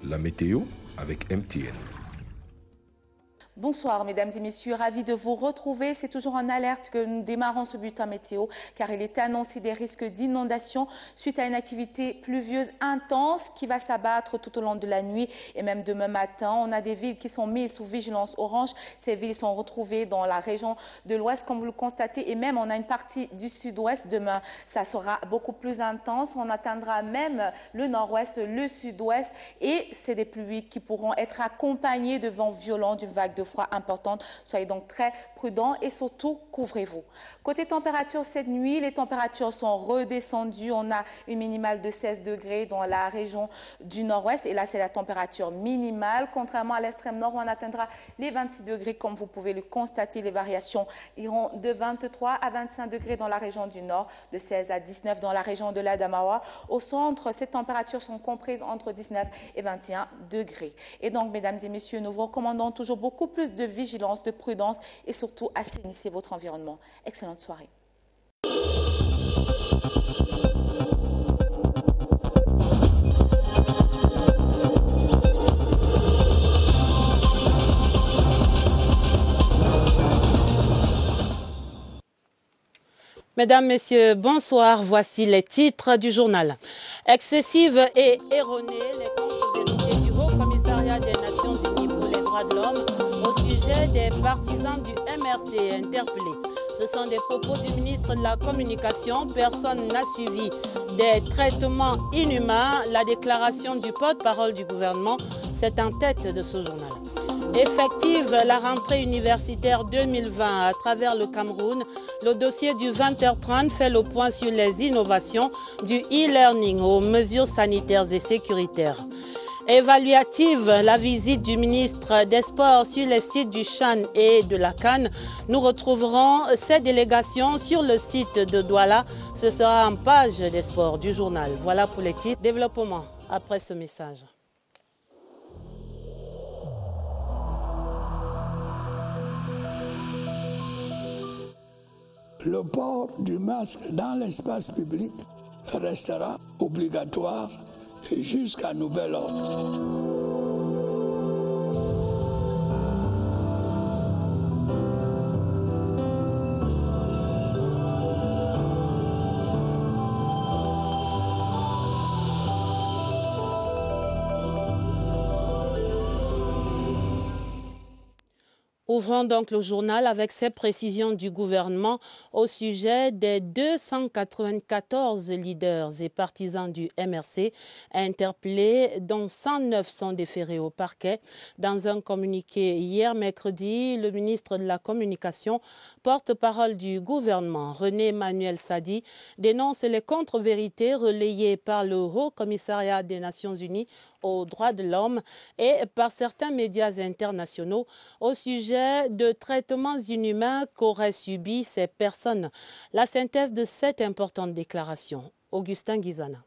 La météo avec MTN. Bonsoir mesdames et messieurs, ravi de vous retrouver. C'est toujours en alerte que nous démarrons ce bulletin météo car il est annoncé des risques d'inondation suite à une activité pluvieuse intense qui va s'abattre tout au long de la nuit et même demain matin. On a des villes qui sont mises sous vigilance orange. Ces villes sont retrouvées dans la région de l'ouest comme vous le constatez et même on a une partie du sud-ouest. Demain, ça sera beaucoup plus intense. On atteindra même le nord-ouest, le sud-ouest et c'est des pluies qui pourront être accompagnées de vents violents, d'une vague de froid importante. Soyez donc très prudents et surtout couvrez-vous. Côté température cette nuit, les températures sont redescendues. On a une minimale de 16 degrés dans la région du nord-ouest et là c'est la température minimale. Contrairement à l'extrême nord où on atteindra les 26 degrés comme vous pouvez le constater. Les variations iront de 23 à 25 degrés dans la région du nord, de 16 à 19 dans la région de l'Adamawa. Au centre, ces températures sont comprises entre 19 et 21 degrés. Et donc mesdames et messieurs, nous vous recommandons toujours beaucoup plus de vigilance, de prudence et surtout assainissez votre environnement. Excellente soirée. Mesdames, Messieurs, bonsoir. Voici les titres du journal. Excessive et erronée, les contre-vérités du Haut Commissariat des Nations Unies pour les droits de l'homme au sujet des partisans du MRC interpellés. Ce sont des propos du ministre de la Communication. Personne n'a suivi des traitements inhumains. La déclaration du porte-parole du gouvernement, c'est en tête de ce journal. Effective la rentrée universitaire 2020 à travers le Cameroun. Le dossier du 20h30 fait le point sur les innovations du e-learning aux mesures sanitaires et sécuritaires. Évaluative, la visite du ministre des Sports sur les sites du Chan et de la Cannes. Nous retrouverons ces délégations sur le site de Douala. Ce sera en page des sports du journal. Voilà pour les titres. Développement après ce message. Le port du masque dans l'espace public restera obligatoire jusqu'à nouvel ordre. Ouvrons donc le journal avec ces précisions du gouvernement au sujet des 294 leaders et partisans du MRC interpellés, dont 109 sont déférés au parquet. Dans un communiqué hier mercredi, le ministre de la Communication, porte-parole du gouvernement, René-Emmanuel Sadi, dénonce les contre-vérités relayées par le Haut Commissariat des Nations Unies aux droits de l'homme et par certains médias internationaux au sujet de traitements inhumains qu'auraient subis ces personnes. La synthèse de cette importante déclaration. Augustin Guizana.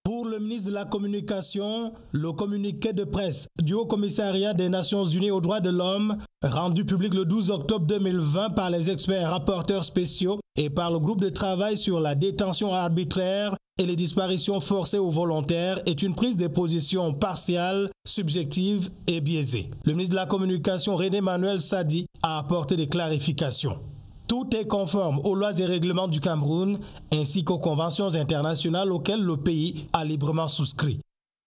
Pour le ministre de la Communication, le communiqué de presse du Haut Commissariat des Nations Unies aux droits de l'homme, rendu public le 12 octobre 2020 par les experts rapporteurs spéciaux et par le groupe de travail sur la détention arbitraire et les disparitions forcées ou volontaires, est une prise de position partiale, subjective et biaisée. Le ministre de la Communication, René-Emmanuel Sadi, a apporté des clarifications. Tout est conforme aux lois et règlements du Cameroun ainsi qu'aux conventions internationales auxquelles le pays a librement souscrit.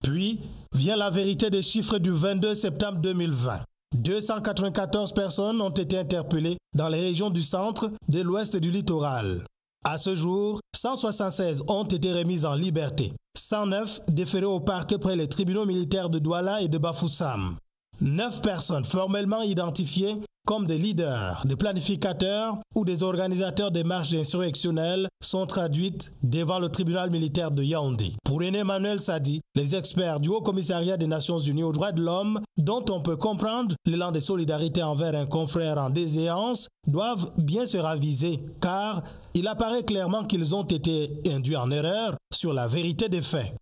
Puis vient la vérité des chiffres du 22 septembre 2020. 294 personnes ont été interpellées dans les régions du centre, de l'ouest et du littoral. À ce jour, 176 ont été remises en liberté. 109 déférées au parquet près les tribunaux militaires de Douala et de Bafoussam. 9 personnes formellement identifiées comme des leaders, des planificateurs ou des organisateurs des marches insurrectionnelles sont traduites devant le tribunal militaire de Yaoundé. Pour René-Emmanuel Sadi, les experts du Haut Commissariat des Nations Unies aux droits de l'homme, dont on peut comprendre l'élan de solidarité envers un confrère en déséance, doivent bien se raviser, car il apparaît clairement qu'ils ont été induits en erreur sur la vérité des faits.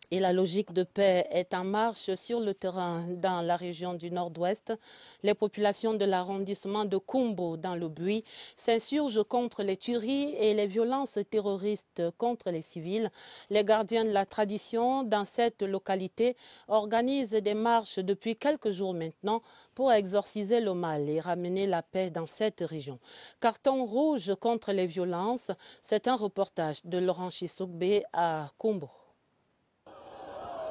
Et la logique de paix est en marche sur le terrain dans la région du Nord-Ouest. Les populations de l'arrondissement de Kumbo, dans le Bui, s'insurgent contre les tueries et les violences terroristes contre les civils. Les gardiens de la tradition dans cette localité organisent des marches depuis quelques jours maintenant pour exorciser le mal et ramener la paix dans cette région. Carton rouge contre les violences, c'est un reportage de Laurent Chissoukbe à Kumbo.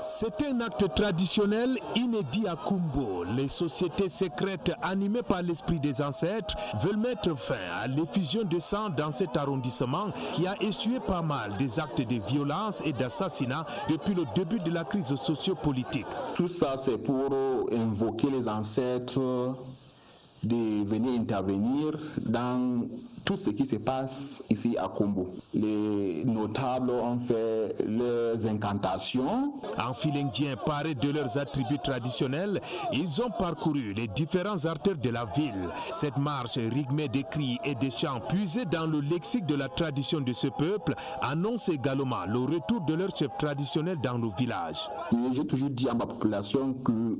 C'est un acte traditionnel inédit à Kumbo. Les sociétés secrètes animées par l'esprit des ancêtres veulent mettre fin à l'effusion de sang dans cet arrondissement qui a essuyé pas mal des actes de violence et d'assassinat depuis le début de la crise sociopolitique. Tout ça, c'est pour invoquer les ancêtres de venir intervenir dans tout ce qui se passe ici à Kumbo. Les notables ont fait leurs incantations. En philindien paré de leurs attributs traditionnels, ils ont parcouru les différents artères de la ville. Cette marche rythmée des cris et des chants puisés dans le lexique de la tradition de ce peuple annonce également le retour de leur chef traditionnel dans nos villages. J'ai toujours dit à ma population que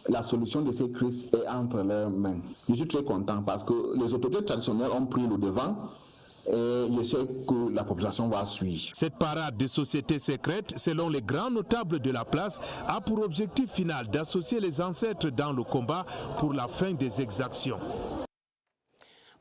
la solution de ces crises est entre leurs mains. Je suis très content parce que les autorités traditionnelles ont pris le devant et je sais que la population va suivre. Cette parade de sociétés secrètes, selon les grands notables de la place, a pour objectif final d'associer les ancêtres dans le combat pour la fin des exactions.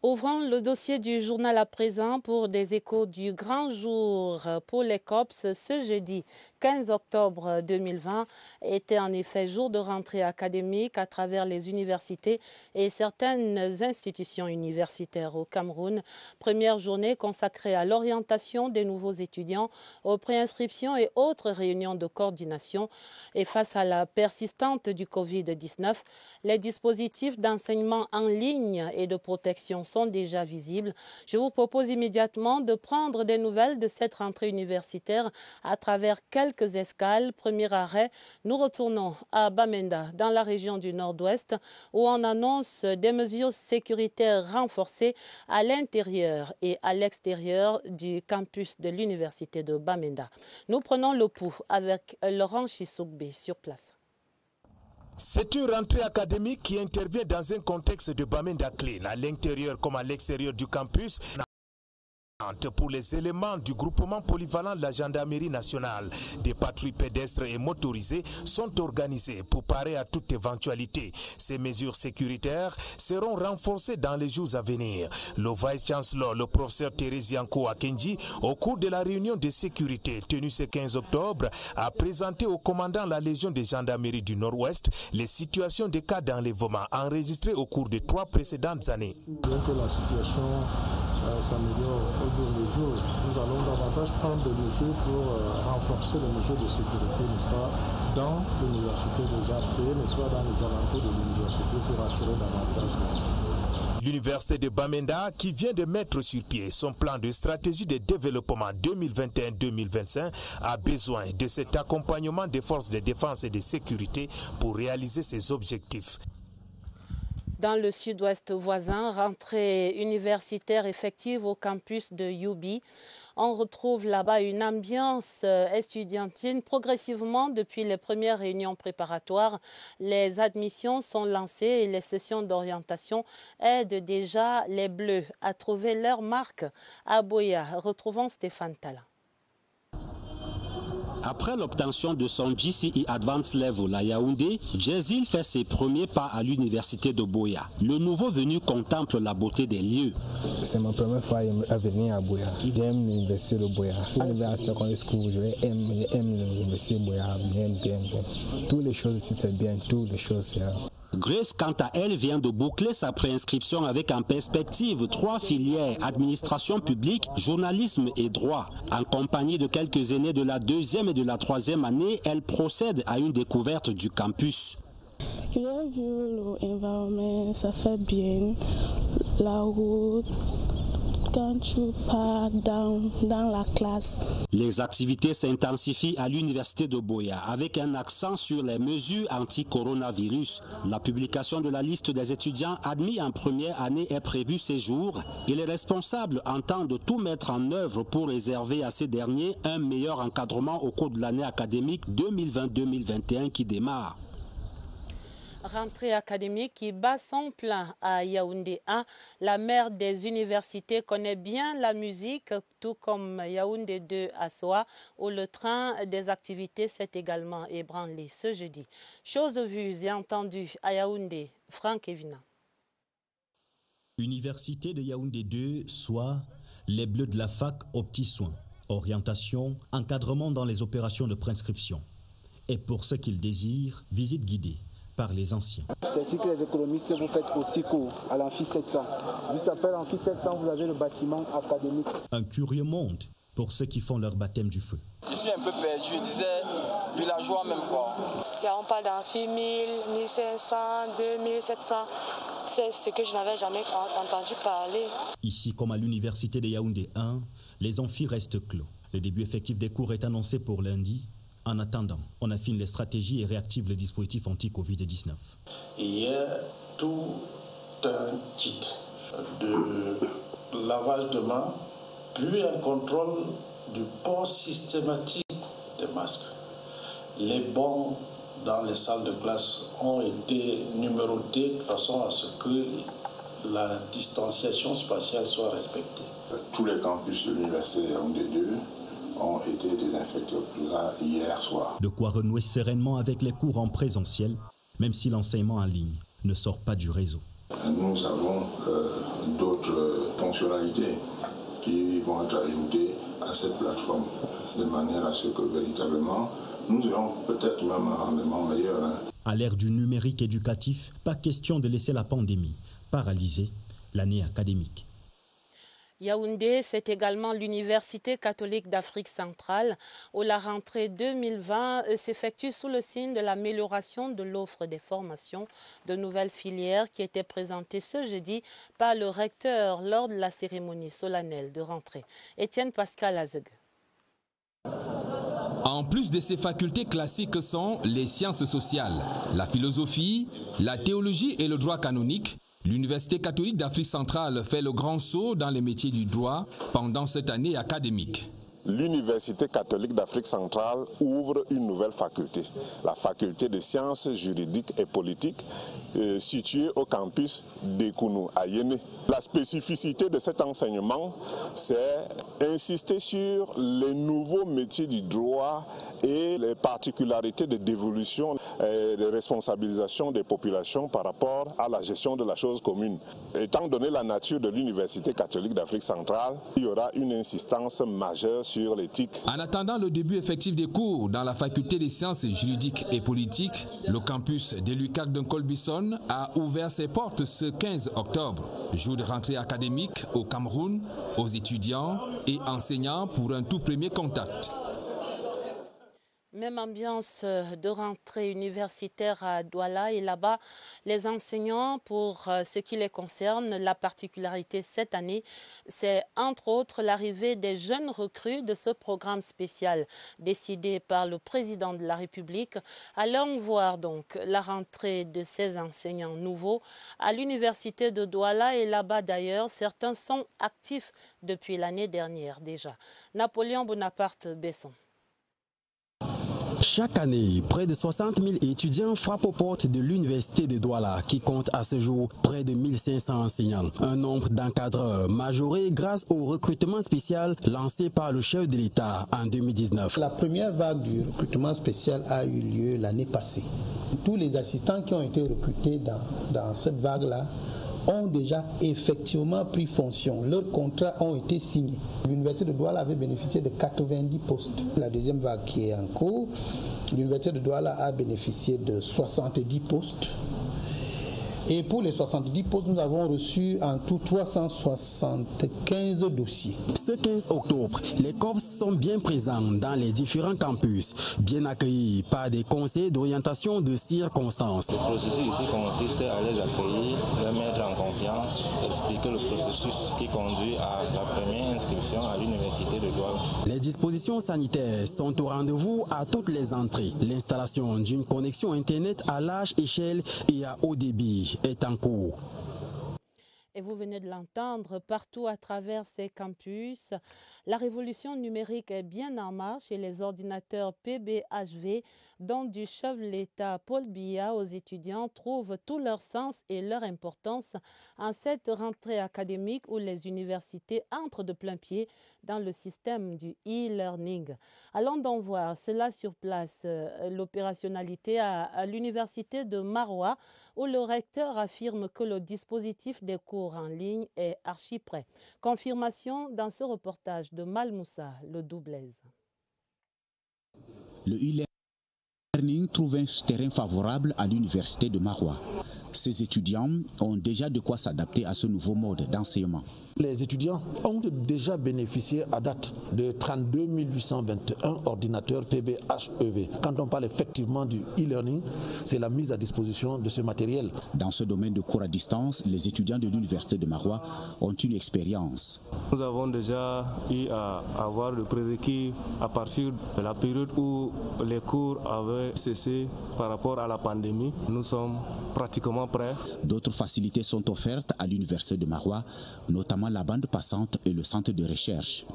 Ouvrons le dossier du journal à présent pour des échos du grand jour pour les COPS. Ce jeudi 15 octobre 2020 était en effet jour de rentrée académique à travers les universités et certaines institutions universitaires au Cameroun. Première journée consacrée à l'orientation des nouveaux étudiants, aux préinscriptions et autres réunions de coordination. Et face à la persistante du Covid-19, les dispositifs d'enseignement en ligne et de protection sont déjà visibles. Je vous propose immédiatement de prendre des nouvelles de cette rentrée universitaire à travers quelques escales. Premier arrêt, nous retournons à Bamenda, dans la région du Nord-Ouest, où on annonce des mesures sécuritaires renforcées à l'intérieur et à l'extérieur du campus de l'université de Bamenda. Nous prenons le pouls avec Laurent Chissoukbe sur place. C'est une rentrée académique qui intervient dans un contexte de Bamenda clean, à l'intérieur comme à l'extérieur du campus. Pour les éléments du groupement polyvalent de la gendarmerie nationale, des patrouilles pédestres et motorisées sont organisées pour parer à toute éventualité. Ces mesures sécuritaires seront renforcées dans les jours à venir. Le vice-chancellor, le professeur Thérésianko Akenji, au cours de la réunion de sécurité tenue ce 15 octobre, a présenté au commandant de la Légion de gendarmerie du Nord-Ouest les situations des cas d'enlèvement enregistrés au cours des 3 précédentes années. Bien que la situation s'améliore au jour le jour, nous allons davantage prendre des mesures pour renforcer les mesures de sécurité, n'est-ce pas, dans l'université déjà créée, mais soit dans les alentours de l'université pour assurer davantage les équipements. L'université de Bamenda, qui vient de mettre sur pied son plan de stratégie de développement 2021-2025, a besoin de cet accompagnement des forces de défense et de sécurité pour réaliser ses objectifs. Dans le sud-ouest voisin, rentrée universitaire effective au campus de Youbi. On retrouve là-bas une ambiance estudiantine. Progressivement, depuis les premières réunions préparatoires, les admissions sont lancées et les sessions d'orientation aident déjà les Bleus à trouver leur marque à Boya. Retrouvons Stéphane Tala. Après l'obtention de son GCE Advanced Level à Yaoundé, Jezil fait ses premiers pas à l'université de Boya. Le nouveau venu contemple la beauté des lieux. C'est ma première fois à venir à Boya. J'aime l'université de Boya. Arrivé à secondary school, j'aime l'université de Boya. Bien. Toutes les choses ici, c'est bien. Toutes les choses, c'est... Grace, quant à elle, vient de boucler sa préinscription avec en perspective 3 filières, administration publique, journalisme et droit. En compagnie de quelques aînés de la 2e et de la 3e année, elle procède à une découverte du campus. J'ai vu l'environnement, ça fait bien, la route, quand tu pars dans la classe. Les activités s'intensifient à l'université de Buea avec un accent sur les mesures anti-coronavirus. La publication de la liste des étudiants admis en première année est prévue ces jours et les responsables entendent tout mettre en œuvre pour réserver à ces derniers un meilleur encadrement au cours de l'année académique 2020-2021 qui démarre. Rentrée académique qui bat son plein à Yaoundé 1. La mère des universités connaît bien la musique, tout comme Yaoundé 2 à Soa, où le train des activités s'est également ébranlé ce jeudi. Chose vue et entendue à Yaoundé, Franck Evina. Université de Yaoundé 2, Soa, les bleus de la fac aux petits soins, orientation, encadrement dans les opérations de prescription. Et pour ceux qui le désirent, visite guidée par les anciens. C'est sûr que les économistes, vous faites aussi cours à l'Amphi 700. Juste après l'Amphi 700, vous avez le bâtiment académique. Un curieux monde pour ceux qui font leur baptême du feu. Je suis un peu perdu, je disais villageois même quoi. On parle d'Amphi 1000, 1500, 2700. C'est ce que je n'avais jamais entendu parler. Ici, comme à l'université de Yaoundé 1, les amphis restent clos. Le début effectif des cours est annoncé pour lundi. En attendant, on affine les stratégies et réactive le dispositif anti-Covid-19. Il y a tout un kit de lavage de mains, puis un contrôle du port systématique des masques. Les bancs dans les salles de classe ont été numérotés de façon à ce que la distanciation spatiale soit respectée. Tous les campus de l'université de Yaoundé 2 ont été désinfectés là hier soir. De quoi renouer sereinement avec les cours en présentiel, même si l'enseignement en ligne ne sort pas du réseau. Nous avons d'autres fonctionnalités qui vont être ajoutées à cette plateforme, de manière à ce que véritablement nous ayons peut-être même un rendement meilleur. À l'ère du numérique éducatif, pas question de laisser la pandémie paralyser l'année académique. Yaoundé, c'est également l'Université catholique d'Afrique centrale où la rentrée 2020 s'effectue sous le signe de l'amélioration de l'offre des formations de nouvelles filières qui étaient présentées ce jeudi par le recteur lors de la cérémonie solennelle de rentrée. Étienne Pascal Azeg. En plus de ces facultés classiques sont les sciences sociales, la philosophie, la théologie et le droit canonique. L'Université catholique d'Afrique centrale fait le grand saut dans les métiers du droit pendant cette année académique. L'Université catholique d'Afrique centrale ouvre une nouvelle faculté, la faculté de sciences juridiques et politiques, située au campus d'Ekounou à Yémé. La spécificité de cet enseignement, c'est insister sur les nouveaux métiers du droit et les particularités de dévolution et de responsabilisation des populations par rapport à la gestion de la chose commune. Étant donné la nature de l'Université catholique d'Afrique centrale, il y aura une insistance majeure sur l'éthique. En attendant le début effectif des cours dans la faculté des sciences juridiques et politiques, le campus de l'UCAC de Colbison a ouvert ses portes ce 15 octobre, jour de rentrée académique au Cameroun, aux étudiants et enseignants pour un tout premier contact. Même ambiance de rentrée universitaire à Douala et là-bas, les enseignants, pour ce qui les concerne, la particularité cette année, c'est entre autres l'arrivée des jeunes recrues de ce programme spécial décidé par le président de la République. Allons voir donc la rentrée de ces enseignants nouveaux à l'université de Douala et là-bas d'ailleurs, certains sont actifs depuis l'année dernière déjà. Napoléon Bonaparte Besson. Chaque année, près de 60 000 étudiants frappent aux portes de l'université de Douala qui compte à ce jour près de 1500 enseignants. Un nombre d'encadreurs majoré grâce au recrutement spécial lancé par le chef de l'État en 2019. La première vague du recrutement spécial a eu lieu l'année passée. Tous les assistants qui ont été recrutés dans cette vague-là ont déjà effectivement pris fonction. Leurs contrats ont été signés. L'université de Douala avait bénéficié de 90 postes. La deuxième vague qui est en cours, l'université de Douala a bénéficié de 70 postes. Et pour les 70 postes, nous avons reçu en tout 375 dossiers. Ce 15 octobre, les COPS sont bien présents dans les différents campus, bien accueillis par des conseillers d'orientation de circonstances. Le processus ici consiste à les accueillir, les mettre en confiance, expliquer le processus qui conduit à la première inscription à l'université de Douala. Les dispositions sanitaires sont au rendez-vous à toutes les entrées. L'installation d'une connexion Internet à large échelle et à haut débit est en cours. Et vous venez de l'entendre, partout à travers ces campus, la révolution numérique est bien en marche et les ordinateurs PBHV, dont du chef de l'État Paul Biya aux étudiants, trouvent tout leur sens et leur importance en cette rentrée académique où les universités entrent de plein pied dans le système du e-learning. Allons donc voir cela sur place, l'opérationnalité à l'université de Maroua, où le recteur affirme que le dispositif des cours en ligne est archi prêt. Confirmation dans ce reportage de Malmoussa, le Doublaise. Le e-learning trouve un terrain favorable à l'université de Maroua. Ces étudiants ont déjà de quoi s'adapter à ce nouveau mode d'enseignement. Les étudiants ont déjà bénéficié à date de 32 821 ordinateurs PBHEV. Quand on parle effectivement du e-learning, c'est la mise à disposition de ce matériel. Dans ce domaine de cours à distance, les étudiants de l'université de Maroua ont une expérience. Nous avons déjà eu à avoir le prérequis à partir de la période où les cours avaient cessé par rapport à la pandémie. Nous sommes pratiquement prêts. D'autres facilités sont offertes à l'université de Maroua, notamment la bande passante et le centre de recherche.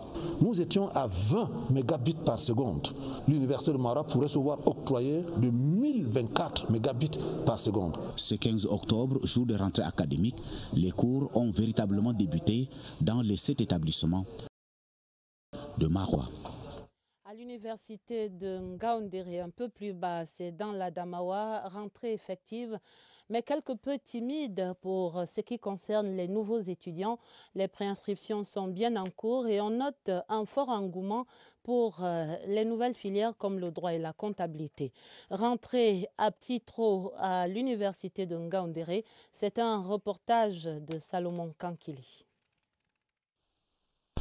Nous étions à 20 mégabits par seconde. L'université de Maroua pourrait se voir octroyer de 1024 mégabits par seconde. Ce 15 octobre, jour de rentrée académique, les cours ont véritablement débuté dans les 7 établissements de Maroua. À l'université de Ngaoundéré, un peu plus bas, c'est dans la Damawa, rentrée effective, mais quelque peu timide pour ce qui concerne les nouveaux étudiants. Les préinscriptions sont bien en cours et on note un fort engouement pour les nouvelles filières comme le droit et la comptabilité. Rentrée à petit trot à l'université de Ngaoundéré, c'est un reportage de Salomon Kankili.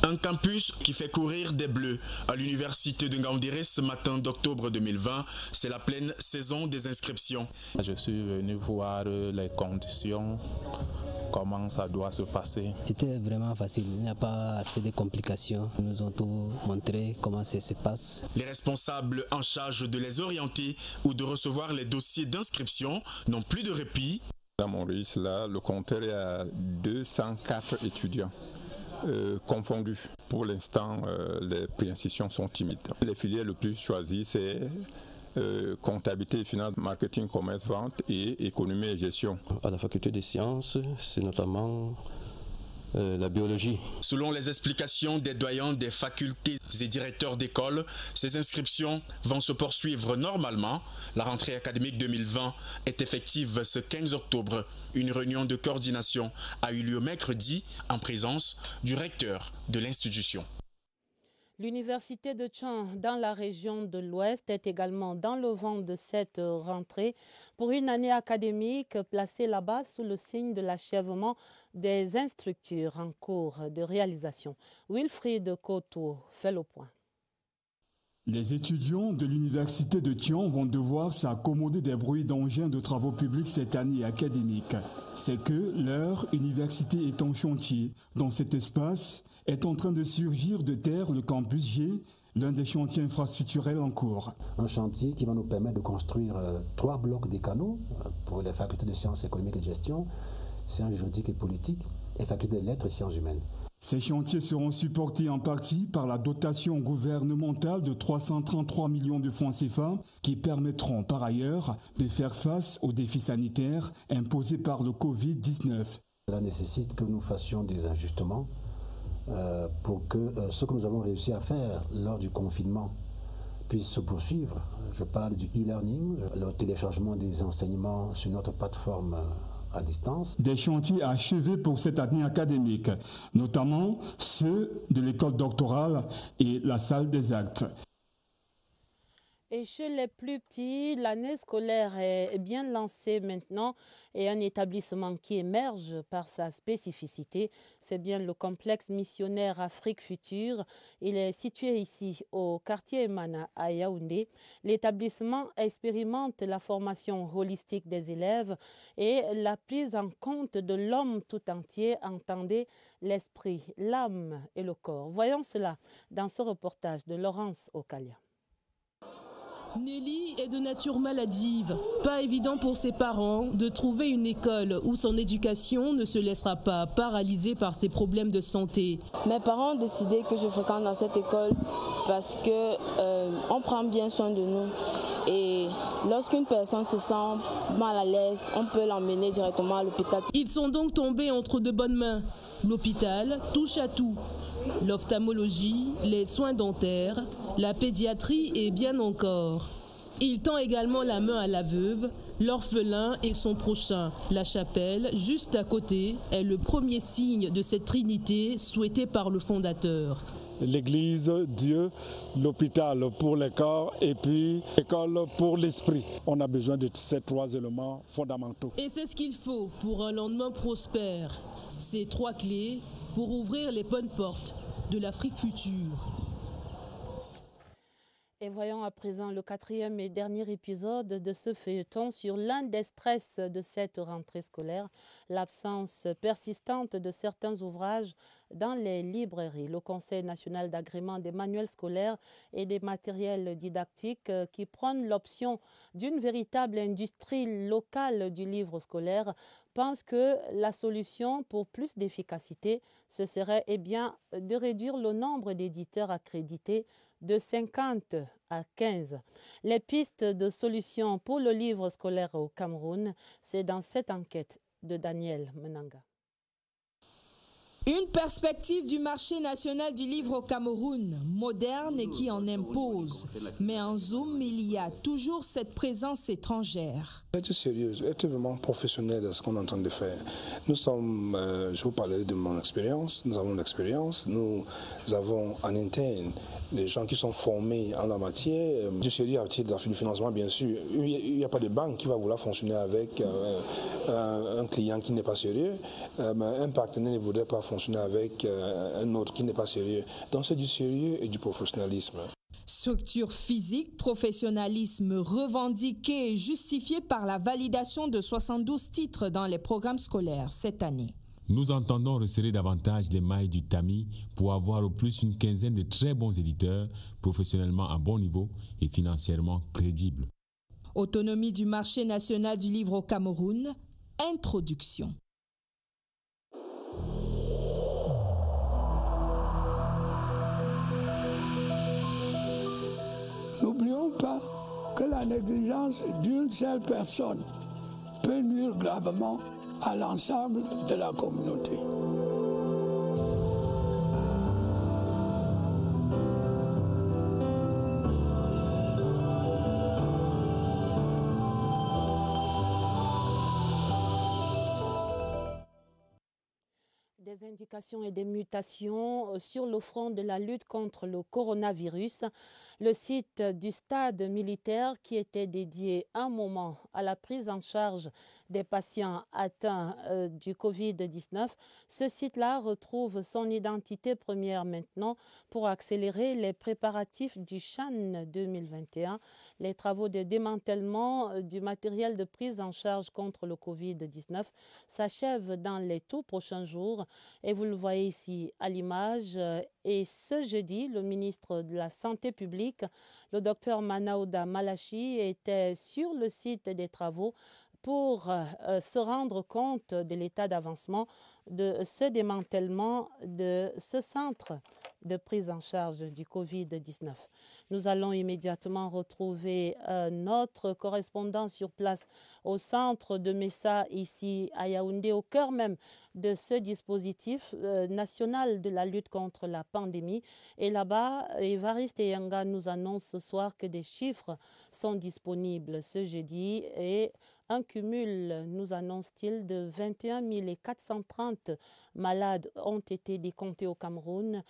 Un campus qui fait courir des bleus à l'université de Ngaoundéré ce matin d'octobre 2020. C'est la pleine saison des inscriptions. Je suis venu voir les conditions, comment ça doit se passer. C'était vraiment facile, il n'y a pas assez de complications. Ils nous ont tout montré comment ça se passe. Les responsables en charge de les orienter ou de recevoir les dossiers d'inscription n'ont plus de répit. Dans mon risque, là, le compteur est à 204 étudiants. Confondus. Pour l'instant, les préinscriptions sont timides. Les filières les plus choisies, c'est comptabilité, finance, marketing, commerce, vente et économie et gestion. À la faculté des sciences, c'est notamment la biologie. Selon les explications des doyens des facultés et directeurs d'école, ces inscriptions vont se poursuivre normalement. La rentrée académique 2020 est effective ce 15 octobre. Une réunion de coordination a eu lieu mercredi en présence du recteur de l'institution. L'université de Tchang, dans la région de l'Ouest, est également dans le vent de cette rentrée pour une année académique placée là-bas sous le signe de l'achèvement des infrastructures en cours de réalisation. Wilfried Koto fait le point. Les étudiants de l'université de Tian vont devoir s'accommoder des bruits d'engins de travaux publics cette année académique. C'est que leur université est en chantier. Dans cet espace est en train de surgir de terre le campus G, l'un des chantiers infrastructurels en cours. Un chantier qui va nous permettre de construire 3 blocs des canaux pour les facultés de sciences économiques et de gestion, sciences juridiques et politiques et facultés de lettres et sciences humaines. Ces chantiers seront supportés en partie par la dotation gouvernementale de 333 millions de francs CFA qui permettront par ailleurs de faire face aux défis sanitaires imposés par le Covid-19. Cela nécessite que nous fassions des ajustements pour que ce que nous avons réussi à faire lors du confinement puisse se poursuivre. Je parle du e-learning, le téléchargement des enseignements sur notre plateforme à distance. Des chantiers achevés pour cette année académique, notamment ceux de l'école doctorale et la salle des actes. Et chez les plus petits, l'année scolaire est bien lancée maintenant et un établissement qui émerge par sa spécificité, c'est bien le complexe missionnaire Afrique Future. Il est situé ici au quartier Emana à Yaoundé. L'établissement expérimente la formation holistique des élèves et la prise en compte de l'homme tout entier, entendez l'esprit, l'âme et le corps. Voyons cela dans ce reportage de Laurence Okalia. Nelly est de nature maladive. Pas évident pour ses parents de trouver une école où son éducation ne se laissera pas paralyser par ses problèmes de santé. Mes parents ont décidé que je fréquente dans cette école parce que on prend bien soin de nous. Et lorsqu'une personne se sent mal à l'aise, on peut l'emmener directement à l'hôpital. Ils sont donc tombés entre de bonnes mains. L'hôpital touche à tout. L'ophtalmologie, les soins dentaires, la pédiatrie et bien encore. Il tend également la main à la veuve, l'orphelin et son prochain. La chapelle, juste à côté, est le premier signe de cette trinité souhaitée par le fondateur. L'église, Dieu, l'hôpital pour le corps et puis l'école pour l'esprit. On a besoin de ces trois éléments fondamentaux. Et c'est ce qu'il faut pour un lendemain prospère. Ces trois clés pour ouvrir les bonnes portes de l'Afrique future. Et voyons à présent le quatrième et dernier épisode de ce feuilleton sur l'un des stress de cette rentrée scolaire, l'absence persistante de certains ouvrages dans les librairies. Le Conseil national d'agrément des manuels scolaires et des matériels didactiques qui prône l'option d'une véritable industrie locale du livre scolaire pense que la solution pour plus d'efficacité, ce serait de réduire le nombre d'éditeurs accrédités de 50 à 15. Les pistes de solutions pour le livre scolaire au Cameroun, c'est dans cette enquête de Daniel Menanga. Une perspective du marché national du livre au Cameroun, moderne et qui en impose. Mais en zoom, il y a toujours cette présence étrangère. Être sérieux, être vraiment professionnel dans ce qu'on est en train de faire. Nous sommes, je vous parlerai de mon expérience, nous avons l'expérience, nous avons en interne des gens qui sont formés en la matière. Du sérieux à titre du financement, bien sûr. Il n'y a pas de banque qui va vouloir fonctionner avec un client qui n'est pas sérieux. Un partenaire ne voudrait pas fonctionner avec un autre qui n'est pas sérieux. Donc c'est du sérieux et du professionnalisme. Structure physique, professionnalisme revendiqué et justifié par la validation de 72 titres dans les programmes scolaires cette année. Nous entendons resserrer davantage les mailles du tamis pour avoir au plus une quinzaine de très bons éditeurs, professionnellement à bon niveau et financièrement crédibles. Autonomie du marché national du livre au Cameroun, introduction. N'oublions pas que la négligence d'une seule personne peut nuire gravement à l'ensemble de la communauté. Des indications et des mutations sur le front de la lutte contre le coronavirus. Le site du stade militaire qui était dédié un moment à la prise en charge des patients atteints du Covid-19, ce site-là retrouve son identité première maintenant pour accélérer les préparatifs du CHAN 2021. Les travaux de démantèlement du matériel de prise en charge contre le Covid-19 s'achèvent dans les tout prochains jours. Et vous le voyez ici à l'image. Et ce jeudi, le ministre de la Santé publique, le docteur Manaouda Malachi, était sur le site des travaux pour se rendre compte de l'état d'avancement de ce démantèlement de ce centre de prise en charge du Covid-19. Nous allons immédiatement retrouver notre correspondant sur place au centre de Messa, ici à Yaoundé, au cœur même de ce dispositif national de la lutte contre la pandémie. Et là-bas, Évariste Eyanga nous annonce ce soir que des chiffres sont disponibles ce jeudi et un cumul, nous annonce-t-il, de 21 430 malades ont été décomptés au Cameroun.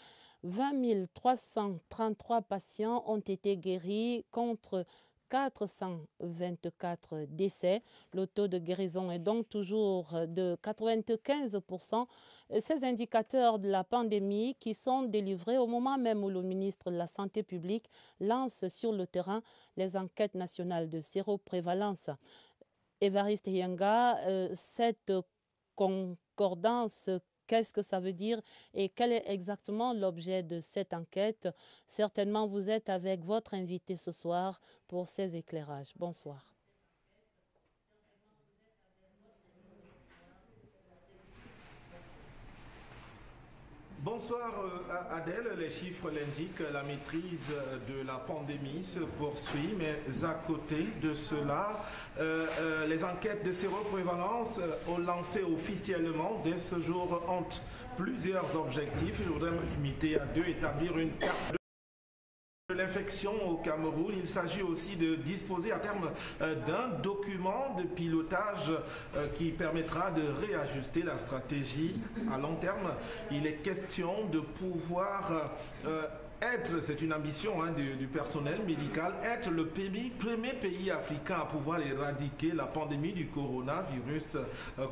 20 333 patients ont été guéris contre 424 décès. Le taux de guérison est donc toujours de 95%. Ces indicateurs de la pandémie qui sont délivrés au moment même où le ministre de la Santé publique lance sur le terrain les enquêtes nationales de séroprévalence. Évariste Yanga, cette concordance, qu'est-ce que ça veut dire et quel est exactement l'objet de cette enquête? Certainement, vous êtes avec votre invité ce soir pour ces éclairages. Bonsoir. Bonsoir Adèle, les chiffres l'indiquent, la maîtrise de la pandémie se poursuit, mais à côté de cela, les enquêtes de séroprévalence ont lancé officiellement dès ce jour ont plusieurs objectifs. Je voudrais me limiter à deux, établir une carte de l'infection au Cameroun. Il s'agit aussi de disposer à terme d'un document de pilotage qui permettra de réajuster la stratégie à long terme. Il est question de pouvoir être, c'est une ambition du personnel médical, être le premier pays africain à pouvoir éradiquer la pandémie du coronavirus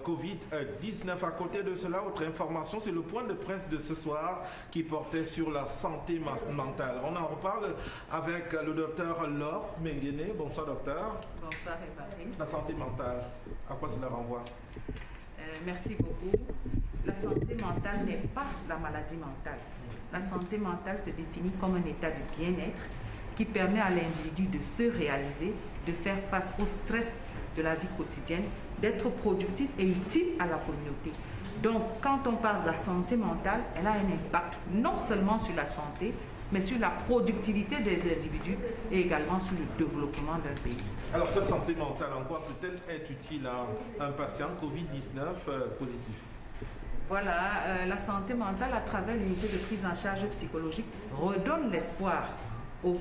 Covid-19. À côté de cela, autre information, c'est le point de presse de ce soir qui portait sur la santé mentale. On en reparle avec le docteur Laure Menguene. Bonsoir docteur. Bonsoir Évariste. La santé mentale, à quoi cela renvoie? Merci beaucoup. La santé mentale n'est pas la maladie mentale. La santé mentale se définit comme un état de bien-être qui permet à l'individu de se réaliser, de faire face au stress de la vie quotidienne, d'être productif et utile à la communauté. Donc, quand on parle de la santé mentale, elle a un impact non seulement sur la santé, mais sur la productivité des individus et également sur le développement d'un pays. Alors, cette santé mentale, en quoi peut-elle être utile à un patient Covid-19 positif? Voilà, la santé mentale à travers l'unité de prise en charge psychologique redonne l'espoir aux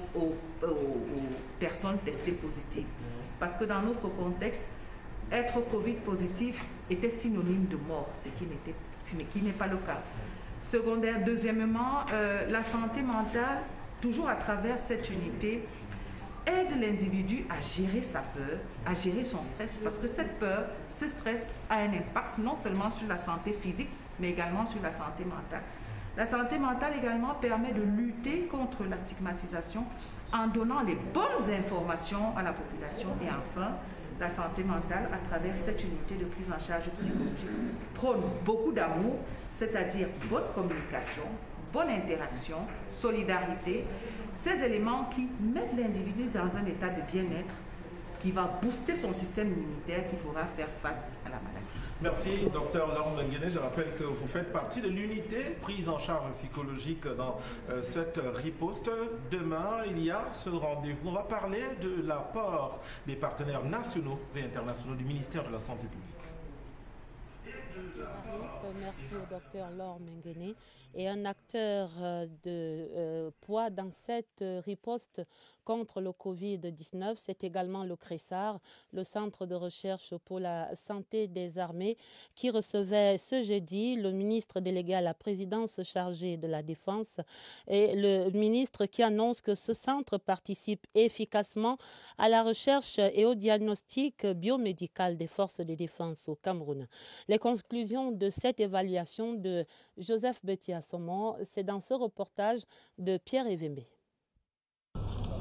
personnes testées positives. Parce que dans notre contexte, être Covid positif était synonyme de mort, ce qui n'est pas le cas. Secondaire, deuxièmement, la santé mentale, toujours à travers cette unité, aide l'individu à gérer sa peur, à gérer son stress, parce que cette peur, ce stress a un impact non seulement sur la santé physique, mais également sur la santé mentale. La santé mentale également permet de lutter contre la stigmatisation en donnant les bonnes informations à la population. Et enfin, la santé mentale, à travers cette unité de prise en charge psychologique, prône beaucoup d'amour, c'est-à-dire bonne communication, bonne interaction, solidarité, ces éléments qui mettent l'individu dans un état de bien-être qui va booster son système immunitaire qui pourra faire face à la maladie. Merci, docteur Laure Menguene. Je rappelle que vous faites partie de l'unité prise en charge psychologique dans cette riposte. Demain, il y a ce rendez-vous. On va parler de l'apport des partenaires nationaux et internationaux du ministère de la Santé publique. Merci au docteur Laure Menguene. Et un acteur de poids dans cette riposte contre le Covid-19, c'est également le CRESAR, le Centre de recherche pour la santé des armées, qui recevait ce jeudi le ministre délégué à la présidence chargé de la Défense et le ministre qui annonce que ce centre participe efficacement à la recherche et au diagnostic biomédical des forces de défense au Cameroun. Les conclusions de cette évaluation de Joseph Betty-Assomon, c'est dans ce reportage de Pierre Evembe.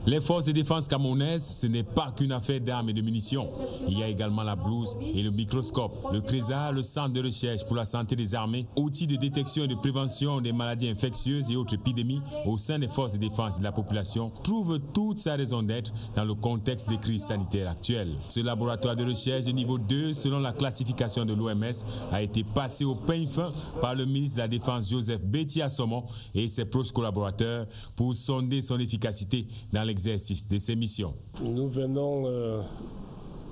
Les forces de défense camerounaises, ce n'est pas qu'une affaire d'armes et de munitions. Il y a également la blouse et le microscope. Le CRESAR, le Centre de recherche pour la santé des armées, outil de détection et de prévention des maladies infectieuses et autres épidémies au sein des forces de défense de la population, trouve toute sa raison d'être dans le contexte des crises sanitaires actuelles. Ce laboratoire de recherche de niveau 2, selon la classification de l'OMS, a été passé au peigne fin par le ministre de la Défense Joseph Betty-Assomon et ses proches collaborateurs pour sonder son efficacité dans l'exercice de ses missions. Nous venons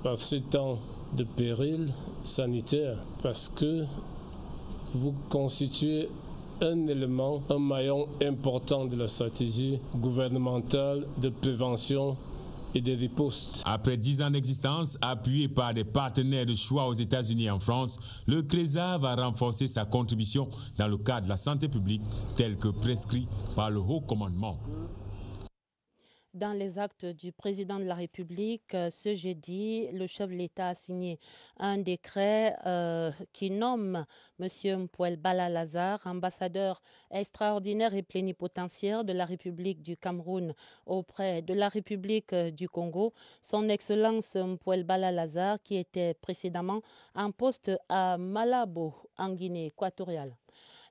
par ces temps de péril sanitaire parce que vous constituez un élément, un maillon important de la stratégie gouvernementale de prévention et des ripostes. Après 10 ans d'existence, appuyé par des partenaires de choix aux États-Unis et en France, le CRESA va renforcer sa contribution dans le cadre de la santé publique tel que prescrit par le Haut Commandement. Dans les actes du président de la République, ce jeudi, le chef de l'État a signé un décret qui nomme M. Mpouel Bala Lazare, ambassadeur extraordinaire et plénipotentiaire de la République du Cameroun auprès de la République du Congo. Son Excellence Mpouel Bala Lazare, qui était précédemment en poste à Malabo, en Guinée équatoriale.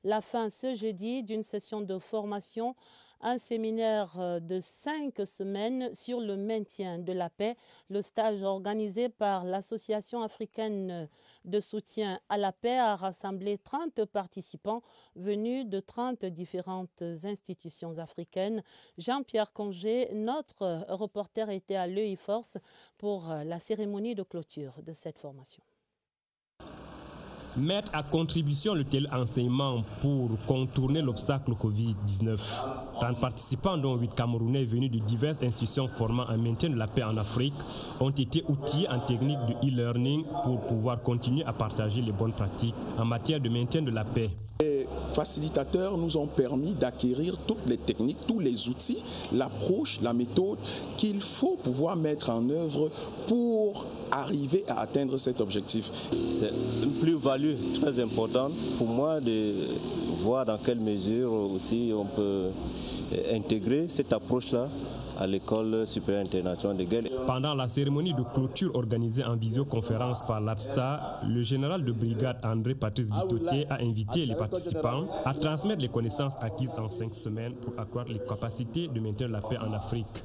La fin ce jeudi d'une session de formation, un séminaire de 5 semaines sur le maintien de la paix. Le stage organisé par l'Association africaine de soutien à la paix a rassemblé 30 participants venus de 30 différentes institutions africaines. Jean-Pierre Congé, notre reporter, était à l'œil force pour la cérémonie de clôture de cette formation. Mettre à contribution le tel enseignement pour contourner l'obstacle Covid-19. 30 participants, dont 8 Camerounais venus de diverses institutions formant un maintien de la paix en Afrique, ont été outillés en technique de e-learning pour pouvoir continuer à partager les bonnes pratiques en matière de maintien de la paix. Les facilitateurs nous ont permis d'acquérir toutes les techniques, tous les outils, l'approche, la méthode qu'il faut pouvoir mettre en œuvre pour arriver à atteindre cet objectif. C'est une plus-value très importante pour moi de voir dans quelle mesure aussi on peut intégrer cette approche-là à l'École supérieure internationale de guerre. Pendant la cérémonie de clôture organisée en visioconférence par l'APSTA, le général de brigade André Patrice Bitoté a invité les participants à transmettre les connaissances acquises en 5 semaines pour accroître les capacités de maintenir la paix en Afrique.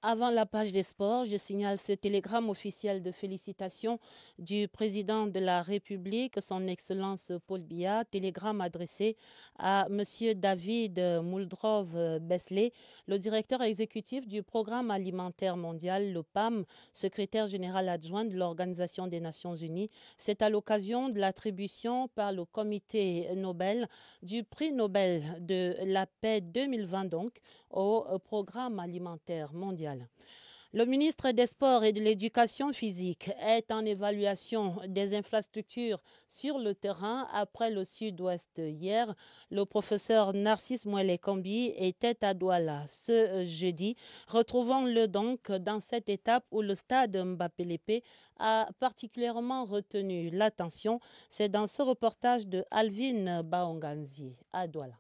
Avant la page des sports, je signale ce télégramme officiel de félicitations du président de la République, son Excellence Paul Biya, télégramme adressé à M. David Mouldrov-Besley, le directeur exécutif du Programme alimentaire mondial, le PAM, secrétaire général adjoint de l'Organisation des Nations Unies. C'est à l'occasion de l'attribution par le Comité Nobel du prix Nobel de la paix 2020 donc au Programme alimentaire mondial. Le ministre des Sports et de l'Éducation physique est en évaluation des infrastructures sur le terrain après le Sud-Ouest hier. Le professeur Narcisse Mouele-Kombi était à Douala ce jeudi. Retrouvons-le donc dans cette étape où le stade Mbappé-Lépé a particulièrement retenu l'attention. C'est dans ce reportage de Alvin Baonganzi à Douala.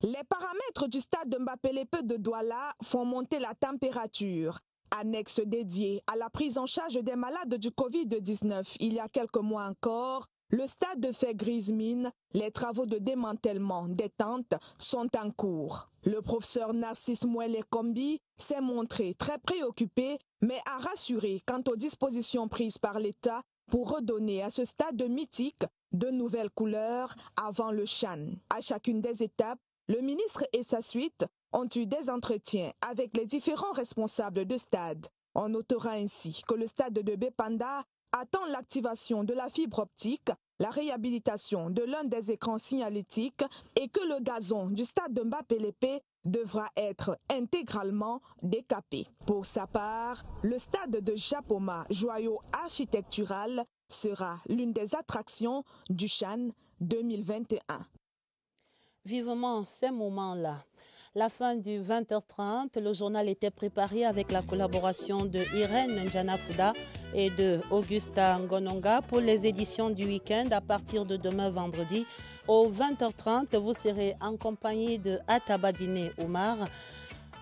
Les paramètres du stade Mbappé-Lépé de Douala font monter la température. Annexe dédiée à la prise en charge des malades du Covid-19 il y a quelques mois encore, le stade fait grise mine. Les travaux de démantèlement des tentes sont en cours. Le professeur Narcisse Mouele-Kombi s'est montré très préoccupé, mais a rassuré quant aux dispositions prises par l'État pour redonner à ce stade mythique de nouvelles couleurs avant le CHAN. À chacune des étapes, le ministre et sa suite ont eu des entretiens avec les différents responsables de stade. On notera ainsi que le stade de Bépanda attend l'activation de la fibre optique, la réhabilitation de l'un des écrans signalétiques et que le gazon du stade de Mbappé-Lépé devra être intégralement décapé. Pour sa part, le stade de Japoma, joyau architectural, sera l'une des attractions du CHAN 2021. Vivement ces moments-là. La fin du 20h30, le journal était préparé avec la collaboration de Irène Njanafuda et de Augusta Ngononga pour les éditions du week-end. À partir de demain vendredi, au 20h30, vous serez en compagnie de Atabadine Oumar.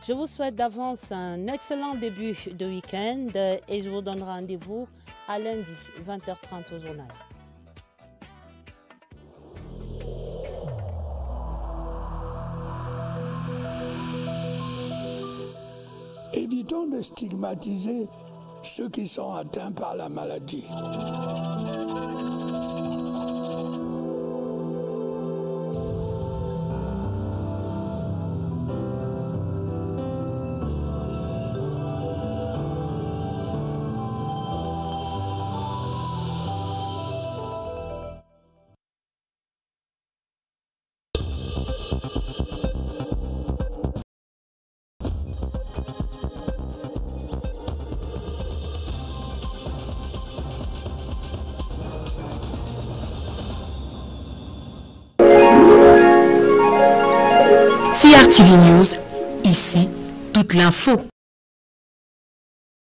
Je vous souhaite d'avance un excellent début de week-end et je vous donne rendez-vous à lundi, 20h30 au journal. Évitons de stigmatiser ceux qui sont atteints par la maladie. RTV News, ici, toute l'info.